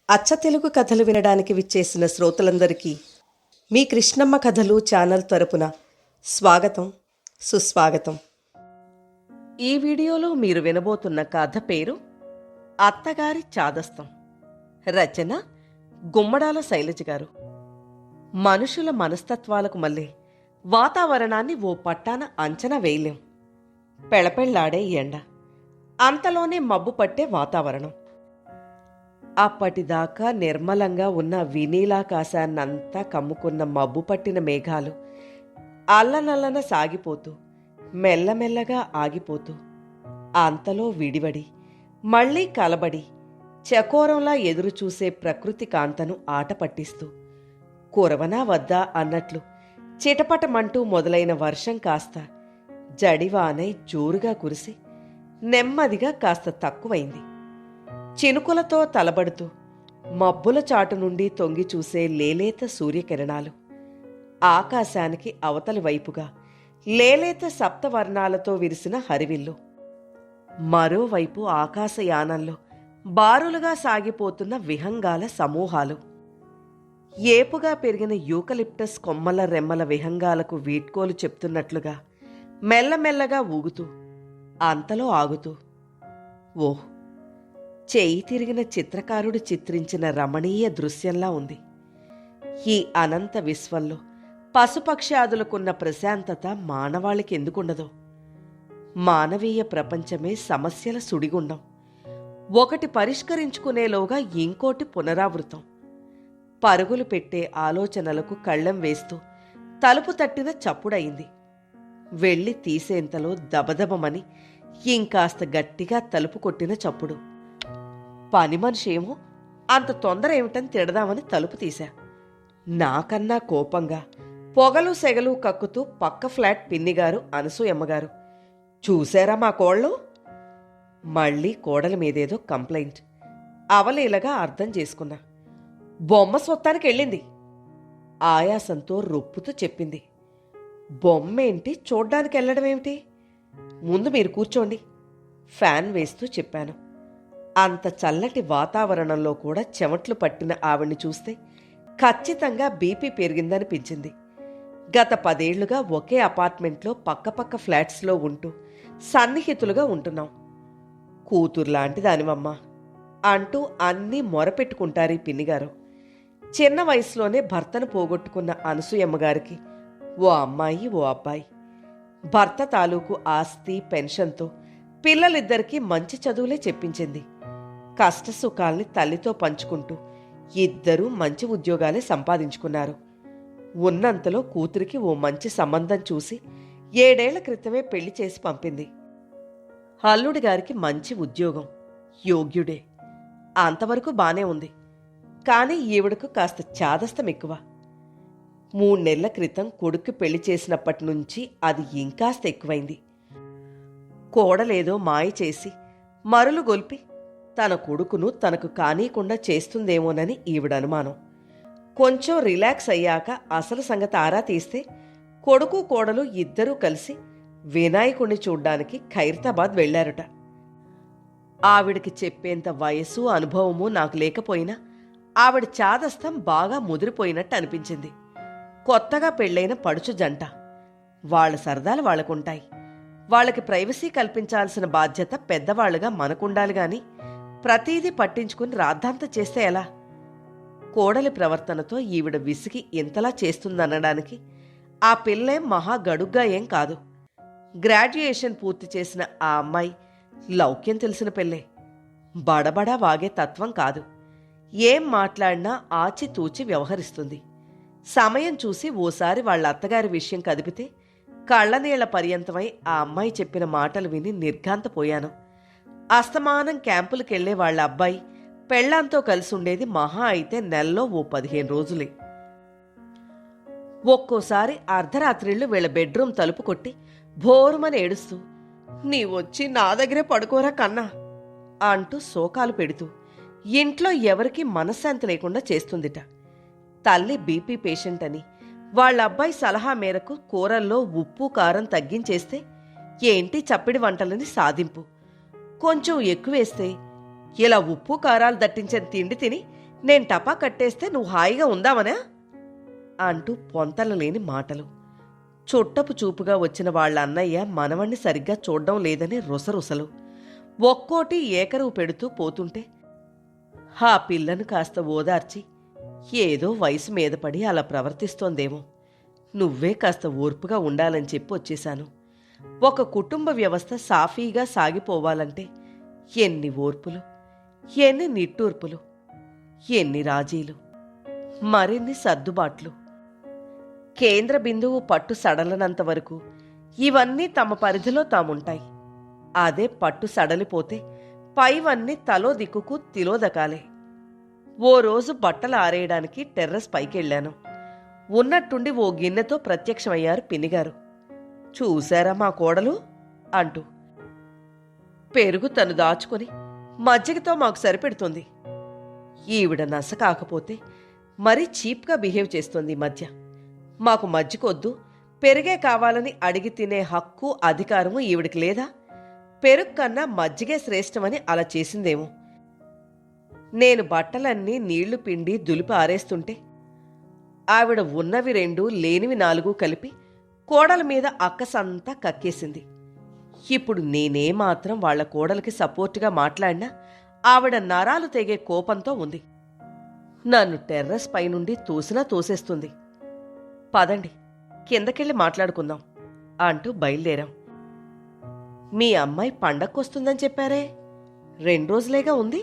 అచ్చ తెలుగు కథలు వినడానికి విచ్చేసిన శ్రోతలందరికీ మీ కృష్ణమ్మ కథలు ఛానల్ తరపున స్వాగతం, సుస్వాగతం. ఈ వీడియోలో మీరు వినబోతున్న కథ పేరు అత్తగారి చాదస్తం. రచన గుమ్మడాల శైలజ గారు. మనుషుల మనస్తత్వాలకు మళ్ళీ వాతావరణాన్ని ఓ పట్టాన అంచనా వేయలేం. పెళపెళ్లాడే ఎండ, అంతలోనే మబ్బు పట్టే వాతావరణం. అప్పటిదాకా నిర్మలంగా ఉన్న వినీలాకాశాన్నంతా కమ్ముకున్న మబ్బు పట్టిన మేఘాలు అల్లనల్లన సాగిపోతూ మెల్లమెల్లగా ఆగిపోతూ అంతలో విడివడి మళ్లీ కలబడి చకోరంలా ఎదురుచూసే ప్రకృతి కాంతను ఆట పట్టిస్తూ కురవనా వద్దా అన్నట్లు చిటపటమంటూ మొదలైన వర్షం కాస్త జడివానై జోరుగా కురిసి నెమ్మదిగా కాస్త తక్కువైంది. చినుకులతో తలబడుతూ మబ్బుల చాటు నుండి తొంగి చూసే లేలేత సూర్యకిరణాలు ఆకాశానికి అవతలి వైపుగా లేలేత సప్తవర్ణాలతో విరిసిన హరివిల్లు, మరోవైపు ఆకాశయానంలో బారులుగా సాగిపోతున్న విహంగాల సమూహాలు. ఏపుగా పెరిగిన యూకలిప్టస్ కొమ్మల రెమ్మల విహంగాలకు వీడ్కోలు చెప్తున్నట్లుగా మెల్లమెల్లగా ఊగుతూ అంతలో ఆగుతూ, ఓహ్, చేయి తిరిగిన చిత్రకారుడు చిత్రించిన రమణీయ దృశ్యంలా ఉంది. ఈ అనంత విశ్వంలో పశుపక్ష్యాదులకున్న ప్రశాంతత మానవాళికి ఎందుకుండదో? మానవీయ ప్రపంచమే సమస్యల సుడిగుండం. ఒకటి పరిష్కరించుకునేలోగా ఇంకోటి పునరావృతం. పరుగులు పెట్టే ఆలోచనలకు కళ్ళెం వేస్తూ తలుపు తట్టిన చప్పుడయింది. వెళ్ళి తీసేంతలో దబదబమని ఇంకాస్త గట్టిగా తలుపు కొట్టిన చప్పుడు. పని మనిషేమో అంత తొందర ఏమిటని తిడదామని తలుపు తీశా. నాకన్నా కోపంగా పొగలు సెగలు కక్కుతూ పక్క ఫ్లాట్ పిన్నిగారు అనసూయమ్మగారు, చూశారా మా కోళ్ళు? మళ్ళీ కోడల మీదేదో కంప్లైంట్. అవలీలగా అర్థం చేసుకున్నా. బొమ్మ స్వత్తానికి వెళ్ళింది ఆయాసంతో రొప్పుతూ చెప్పింది. బొమ్మేంటి, చూడ్డానికి వెళ్ళడమేమిటి? ముందు మీరు కూర్చోండి, ఫ్యాన్ వేస్తూ చెప్పాను. అంత చల్లటి వాతావరణంలో కూడా చెమట్లు పట్టిన ఆవిడ్ని చూస్తే ఖచ్చితంగా బీపీ పెరిగిందనిపించింది. గత 10 ఏళ్లుగా ఒకే అపార్ట్మెంట్లో పక్కపక్క ఫ్లాట్స్లో ఉంటూ సన్నిహితులుగా ఉంటున్నాం. కూతురులాంటి దానివమ్మా అంటూ అన్నీ మొరపెట్టుకుంటారు ఈ పిన్నిగారు. చిన్న వయసులోనే భర్తను పోగొట్టుకున్న అనసూయమ్మగారికి ఓ అమ్మాయి, ఓ అబ్బాయి. భర్త తాలూకు ఆస్తి పెన్షన్తో పిల్లలిద్దరికీ మంచి చదువులే చెప్పించింది. కష్టసుఖాల్ని తల్లితో పంచుకుంటూ ఇద్దరూ మంచి ఉద్యోగాలే సంపాదించుకున్నారు. ఉన్నంతలో కూతురికి ఓ మంచి సంబంధం చూసి 7 ఏళ్ల క్రితమే పెళ్లి చేసి పంపింది. అల్లుడి గారికి మంచి ఉద్యోగం, యోగ్యుడే. అంతవరకు బానే ఉంది. కానీ ఈవిడకు కాస్త చాదస్తం ఎక్కువ. 3 నెలల క్రితం కొడుక్కి పెళ్లి చేసినప్పటి నుంచి అది ఇంకాస్త ఎక్కువైంది. కోడలేదో మాయ చేసి మరులు గొల్పి తన కొడుకును తనకు కానీకుండా చేస్తుందేమోనని ఈవిడ అనుమానం. కొంచెం రిలాక్స్ అయ్యాక అసలు సంగతి ఆరా తీస్తే కొడుకు కోడలు ఇద్దరూ కలిసి వినాయకుణ్ణి చూడ్డానికి ఖైరతాబాద్ వెళ్లారట. ఆవిడికి చెప్పేంత వయసు అనుభవము నాకు లేకపోయినా ఆవిడ చాదస్తం బాగా ముదిరిపోయినట్టు అనిపించింది. కొత్తగా పెళ్లైన పడుచు జంట, వాళ్ల సరదాలు వాళ్లకుంటాయి. వాళ్ళకి ప్రైవసీ కల్పించాల్సిన బాధ్యత పెద్దవాళ్లుగా మనకుండాలి గాని ప్రతీదీ పట్టించుకుని రాద్ధాంత చేస్తే ఎలా? కోడలి ప్రవర్తనతో ఈవిడ విసిగి ఇంతలా చేస్తుందనడానికి ఆ పిల్లేం మహా గడుగ్గా ఏం కాదు. గ్రాడ్యుయేషన్ పూర్తి చేసిన ఆ అమ్మాయి లౌక్యం తెలిసిన పిల్లే. బడబడా వాగే తత్వం కాదు. ఏం మాట్లాడినా ఆచితూచి వ్యవహరిస్తుంది. సమయం చూసి ఓసారి వాళ్ళ అత్తగారి విషయం కదిపితే కళ్ళనీళ్ల పర్యంతమై ఆ అమ్మాయి చెప్పిన మాటలు విని నిర్ఘాంతపోయాను. అస్తమానం క్యాంపులకెళ్లే వాళ్ళ అబ్బాయి పెళ్లాంతో కలిసి ఉండేది మహా అయితే నెలలో ఓ 15 రోజులే. ఒక్కోసారి అర్ధరాత్రిళ్ళు వీళ్ళ బెడ్రూమ్ తలుపు కొట్టి భోరుమని ఏడుస్తూ, నీవొచ్చి నా దగ్గరే పడుకోరా కన్నా అంటూ శోకాలు పెడుతూ ఇంట్లో ఎవరికీ మనశ్శాంతి లేకుండా చేస్తుందిట. తల్లి బీపీ పేషెంట్ అని వాళ్ళ అబ్బాయి సలహా మేరకు కూరల్లో ఉప్పు కారం తగ్గించేస్తే ఏంటి చప్పిడి వంటలని సాధింపు. కొంచెం ఎక్కువేస్తే ఇలా ఉప్పు కారాలు దట్టించిన తిండి తిని నేను టపా కట్టేస్తే నువ్వు హాయిగా ఉందామనా అంటూ పొంతలలేని మాటలు. చుట్టపు చూపుగా వచ్చిన వాళ్ళ అన్నయ్య మనవణ్ణి సరిగ్గా చూడ్డం లేదని రుసరుసలు. ఒక్కోటి ఏకరువు పెడుతూ పోతుంటే ఆ పిల్లను కాస్త ఓదార్చి, ఏదో వయసు మీద పడి అలా ప్రవర్తిస్తోందేమో, నువ్వే కాస్త ఓర్పుగా ఉండాలని చెప్పి వచ్చేశాను. ఒక కుటుంబ వ్యవస్థ సాఫీగా సాగిపోవాలంటే ఎన్ని ఓర్పులు, ఎన్ని నిట్టూర్పులు, ఎన్ని రాజీలు, మరిన్ని సర్దుబాట్లు. కేంద్ర బిందువు పట్టు సడలనంత వరకు ఇవన్నీ తమ పరిధిలో తాముంటాయి. అదే పట్టు సడలిపోతే పైవన్నీ తలో దిక్కుకు తిలోదకాలే. ఓ రోజు బట్టలు ఆరేయడానికి టెర్రస్ పైకెళ్లాను. ఉన్నట్టుండి ఓ గిన్నెతో ప్రత్యక్షమయ్యారు పిన్నిగారు. చూశారా మా కోడలు అంటూ. పెరుగు తను దాచుకొని మజ్జిగతో మాకు సరిపెడుతుంది. ఈవిడ నస కాకపోతే మరీ చీప్గా బిహేవ్ చేస్తుంది ఈ మధ్య. మాకు మజ్జిగొద్దు, పెరుగే కావాలని అడిగి తినే హక్కు అధికారము ఈవిడికి లేదా? పెరుగు కన్నా మజ్జిగే శ్రేష్టమని అలా చేసిందేమో. నేను బట్టలన్నీ నీళ్లు పిండి దులిపి ఆరేస్తుంటే ఆవిడ ఉన్నవి 2 లేనివి 4 కలిపి కోడల మీద అక్కసంతా కక్కేసింది. ఇప్పుడు నేనేమాత్రం వాళ్ల కోడలికి సపోర్టుగా మాట్లాడినా ఆవిడ నరాలు తెగే కోపంతో ఉంది. నన్ను టెర్రస్ పైనుండి తోసినా తోసేస్తుంది. పదండి, కిందకెళ్ళి మాట్లాడుకుందాం అంటూ బయలుదేరాం. మీ అమ్మాయి పండక్కొస్తుందని చెప్పారే, 2 రోజులేగా ఉంది,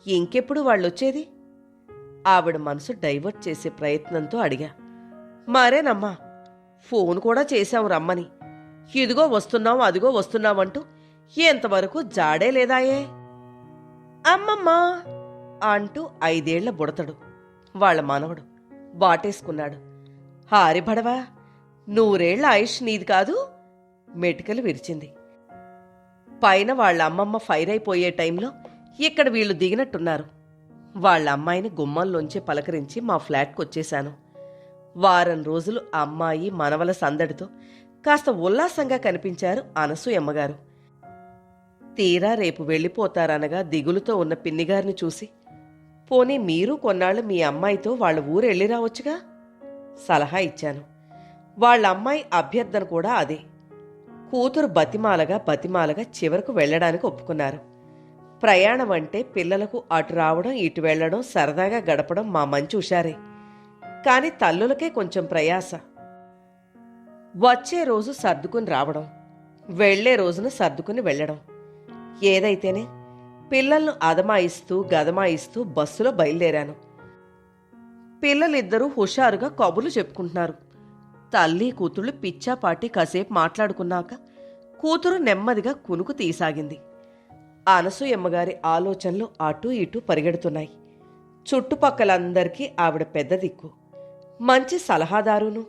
ఇంకెప్పుడు వాళ్ళొచ్చేది? ఆవిడ మనసు డైవర్ట్ చేసే ప్రయత్నంతో అడిగా. మరేనమ్మా, ఫోన్ కూడా చేశాం రమ్మని. ఇదిగో వస్తున్నాం అదిగో వస్తున్నామంటూ ఎంతవరకు జాడే లేదాయే. అమ్మమ్మా అంటూ 5 ఏళ్ల బుడతడు వాళ్ళ మనవడు బాటేసుకున్నాడు. హారిబడవా, 100 ఏళ్ల ఆయుష్ నీది కాదు? మెటికలు విరిచింది. పైన వాళ్ళ అమ్మమ్మ ఫైర్ అయిపోయే టైంలో ఇక్కడ వీళ్లు దిగినట్టున్నారు. వాళ్ళ అమ్మాయిని గుమ్మంలోంచి పలకరించి మా ఫ్లాట్కొచ్చేశాను. వారం రోజులు అమ్మాయి మనవల సందడితో కాస్త ఉల్లాసంగా కనిపించారు అనసూయమ్మగారు. తీరా రేపు వెళ్ళిపోతారనగా దిగులుతో ఉన్న పిన్నిగారిని చూసి, పోనీ మీరు కొన్నాళ్ళు మీ అమ్మాయితో వాళ్ళ ఊరెళ్ళి రావచ్చుగా సలహా ఇచ్చాను. వాళ్ళ అమ్మాయి అభ్యర్థన కూడా అదే. కూతురు బతిమాలగా చివరకు వెళ్లడానికి ఒప్పుకున్నారు. ప్రయాణం అంటే పిల్లలకు అటు రావడం ఇటు వెళ్లడం సరదాగా గడపడం మా మంచి హుషారే. కాని తల్లులకే కొంచెం ప్రయాస. వచ్చే రోజు సర్దుకుని రావడం, వెళ్లే రోజున సర్దుకుని వెళ్లడం. ఏదైతేనే పిల్లలను అదమాయిస్తూ గదమాయిస్తూ బస్సులో బయలుదేరాను. పిల్లలిద్దరూ హుషారుగా కబుర్లు చెప్పుకుంటున్నారు. తల్లి కూతుళ్ళు పిచ్చాపాటి కాసేపు మాట్లాడుకున్నాక కూతురు నెమ్మదిగా కునుకు తీసాగింది. అనసూయమ్మగారి ఆలోచనలు అటూ ఇటూ పరిగెడుతున్నాయి. చుట్టుపక్కలందరికీ ఆవిడ పెద్ద దిక్కు, మంచి సలహాదారును.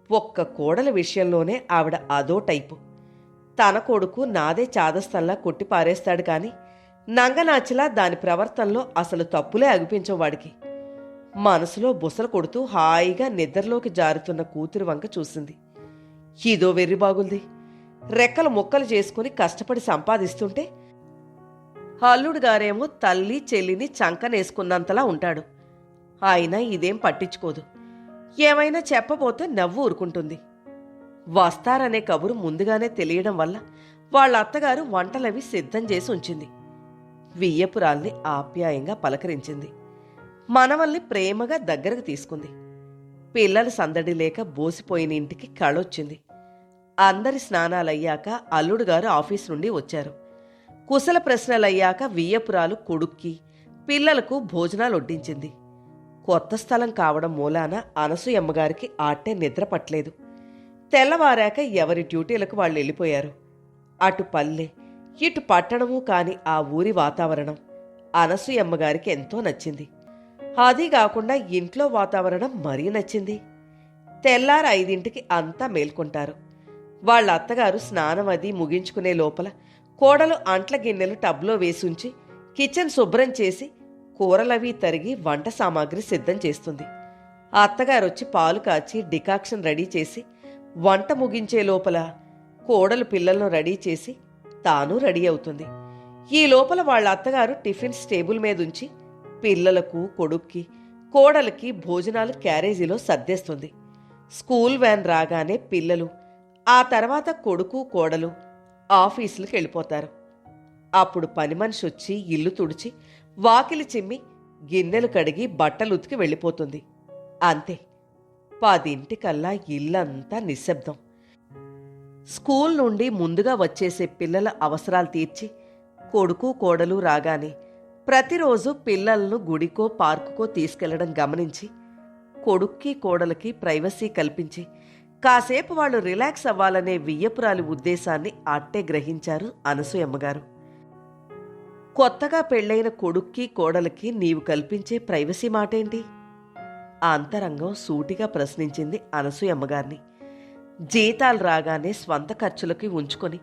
ఒక్క కోడల విషయంలోనే ఆవిడ అదో టైపు. తన కొడుకు నాదే చాదస్తంలా కొట్టిపారేస్తాడు కాని నంగనాచిలా దాని ప్రవర్తనలో అసలు తప్పులే అగుపించవాడికి. మనసులో బుసలు కొడుతూ హాయిగా నిద్రలోకి జారుతున్న కూతురు వంక చూసింది. ఇదో వెర్రిబాగుల్ది. రెక్కలు ముక్కలు చేసుకుని కష్టపడి సంపాదిస్తుంటే అల్లుడు గారేమో తల్లి చెల్లిని చంకనేసుకున్నంతలా ఉంటాడు. అయినా ఇదేం పట్టించుకోదు. ఏమైనా చెప్పబోతే నవ్వు ఊరుకుంటుంది. వస్తారనే కబురు ముందుగానే తెలియడం వల్ల వాళ్ళ అత్తగారు వంటలవి సిద్ధం చేసి ఉంచింది. వియ్యపురాల్ని ఆప్యాయంగా పలకరించింది. మనవల్ని ప్రేమగా దగ్గరకు తీసుకుంది. పిల్లల సందడి లేక బోసిపోయిన ఇంటికి కళొచ్చింది. అందరి స్నానాలయ్యాక అల్లుడుగారు ఆఫీస్ నుండి వచ్చారు. కుశల ప్రశ్నలయ్యాక వియ్యపురాలు కొడుక్కి పిల్లలకు భోజనాలు వడ్డించింది. కొత్త స్థలం కావడం మూలాన అనసూయమ్మగారికి ఆట్టే నిద్ర పట్టలేదు. తెల్లవారాక ఎవరి డ్యూటీలకు వాళ్ళు వెళ్ళిపోయారు. అటు పల్లె ఇటు పట్టణము కాని ఆ ఊరి వాతావరణం అనసూయమ్మగారికి ఎంతో నచ్చింది. అది కాకుండా ఇంట్లో వాతావరణం మరీ నచ్చింది. తెల్లార 5ంటికి అంతా మేల్కొంటారు. వాళ్ళ అత్తగారు స్నానం అది ముగించుకునే లోపల కోడలు అంట్ల గిన్నెలు టబ్లో వేసుంచి కిచెన్ శుభ్రం చేసి కూరలవి తరిగి వంట సామాగ్రి సిద్ధం చేస్తుంది. ఆ అత్తగారొచ్చి పాలు కాచి డికాక్షన్ రెడీ చేసి వంట ముగించే లోపల కోడలు పిల్లలను రెడీ చేసి తాను రెడీ అవుతుంది. ఈ లోపల వాళ్ళ అత్తగారు టిఫిన్స్ టేబుల్ మీదుంచి పిల్లలకు, కొడుక్కి, కోడలికి భోజనాలు క్యారేజీలో సర్దేస్తుంది. స్కూల్ వ్యాన్ రాగానే పిల్లలు, ఆ తర్వాత కొడుకు, కోడలు ఆఫీసులకు వెళ్ళిపోతారు. అప్పుడు పని మనిషి వచ్చి ఇల్లు తుడిచి, వాకిలి చిమ్మి, గిన్నెలు కడిగి, బట్టలు ఉతికి వెళ్ళిపోతుంది. అంతే. 10 ఇల్లంతా నిశ్శబ్దం. స్కూల్ నుండి ముందుగా వచ్చేసే పిల్లల అవసరాలు తీర్చి, కొడుకు, కోడలు రాగానే ప్రతిరోజు పిల్లలను గుడికో పార్కుకో తీసుకెళ్లడం గమనించి, కొడుక్కి, కోడలకి ప్రైవసీ కల్పించి కాసేపు వాళ్ళు రిలాక్స్ అవ్వాలనే వియ్యపురాలి ఉద్దేశాన్ని అట్టే గ్రహించారు అనసూయమ్మగారు. కొత్తగా పెళ్లైన కొడుక్కి, కోడలకి నీవు కల్పించే ప్రైవసీ మాటేంటి? ఆ అంతరంగం సూటిగా ప్రశ్నించింది అనసూయమ్మగారిని. జీతాలు రాగానే స్వంత ఖర్చులకి ఉంచుకొని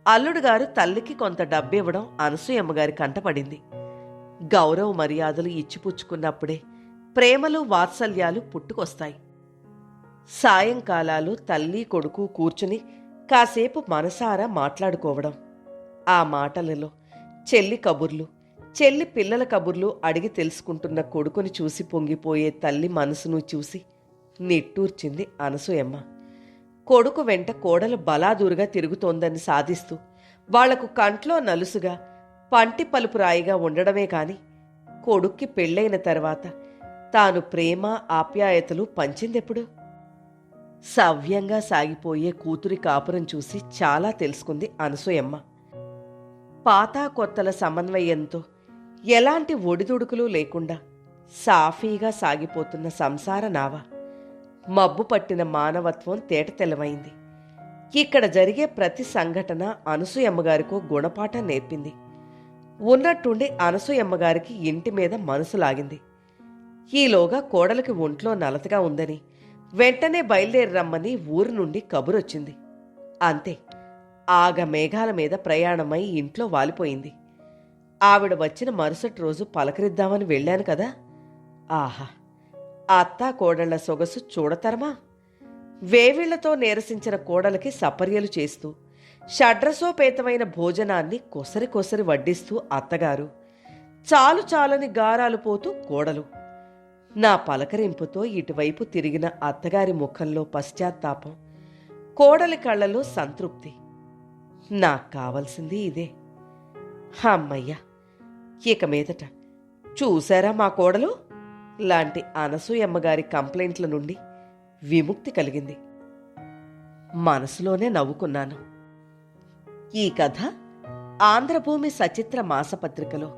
అల్లుడుగారు తల్లికి కొంత డబ్బివ్వడం అనసూయమ్మగారి కంటపడింది. గౌరవ మర్యాదలు ఇచ్చిపుచ్చుకున్నప్పుడే ప్రేమలు, వాత్సల్యాలు పుట్టుకొస్తాయి. సాయంకాలాలు తల్లి, కొడుకు కూర్చుని కాసేపు మనసారా మాట్లాడుకోవడం. ఆ మాటలలో చెల్లి కబుర్లు, చెల్లి పిల్లల కబుర్లు అడిగి తెలుసుకుంటున్న కొడుకుని చూసి పొంగిపోయే తల్లి మనసును చూసి నిట్టూర్చింది అనసూయమ్మ. కొడుకు వెంట కోడలు బలాదూరుగా తిరుగుతోందని సాధిస్తూ వాళ్లకు కంట్లో నలుసుగా, పంటి పలుపు రాయిగా ఉండడమే కాని, కొడుక్కి పెళ్ళైన తర్వాత తాను ప్రేమ, ఆప్యాయతలు పంచిందెప్పుడు? సవ్యంగా సాగిపోయే కూతురి కాపురం చూసి చాలా తెలుసుకుంది అనసూయమ్మ. పాత కొత్తల సమన్వయంతో ఎలాంటి ఒడిదుడుకులు లేకుండా సాఫీగా సాగిపోతున్న సంసార నావ. మబ్బు పట్టిన మానవత్వం తేటతెల్లమైంది. ఇక్కడ జరిగే ప్రతి సంఘటన అనసూయమ్మగారికో గుణపాఠం నేర్పింది. ఉన్నట్టుండి అనసూయమ్మగారికి ఇంటి మీద మనసు లాగింది. ఈలోగా కోడలికి ఒంట్లో నలతగా ఉందని వెంటనే బయలుదేరి రమ్మని ఊరి నుండి కబురొచ్చింది. అంతే. ఆగ మేఘాల మీద ప్రయాణమై ఇంట్లో వాలిపోయింది. ఆవిడ వచ్చిన మరుసటి రోజు పలకరిద్దామని వెళ్ళాను కదా. ఆహా! అత్తా కోడళ్ల సొగసు చూడతరమా? వేవిళ్లతో నీరసించిన కోడలకి సపర్యలు చేస్తూ, షడ్రసోపేతమైన భోజనాన్ని కొసరి కొసరి వడ్డిస్తూ అత్తగారు, చాలు చాలని గారాలు పోతూ కోడలు. నా పలకరింపుతో ఇటువైపు తిరిగిన అత్తగారి ముఖంలో పశ్చాత్తాపం, కోడలి కళ్ళలో సంతృప్తి. నాకు కావలసింది ఇదే. అమ్మయ్యా, ఇక మీదట చూశారా మా కోడలు లాంటి అనసూయమ్మగారి కంప్లైంట్ల నుండి విముక్తి కలిగింది. మనసులోనే నవ్వుకున్నాను. ఈ కథ ఆంధ్రభూమి సచిత్ర మాసపత్రికలో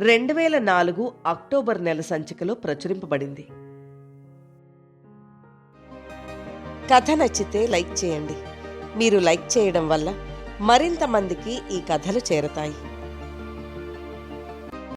2004 అక్టోబర్ నెల సంచికలో ప్రచురింపబడింది. కథ నచ్చితే లైక్ చేయండి. మీరు లైక్ చేయడం వల్ల మరింత మందికి ఈ కథలు చేరతాయి.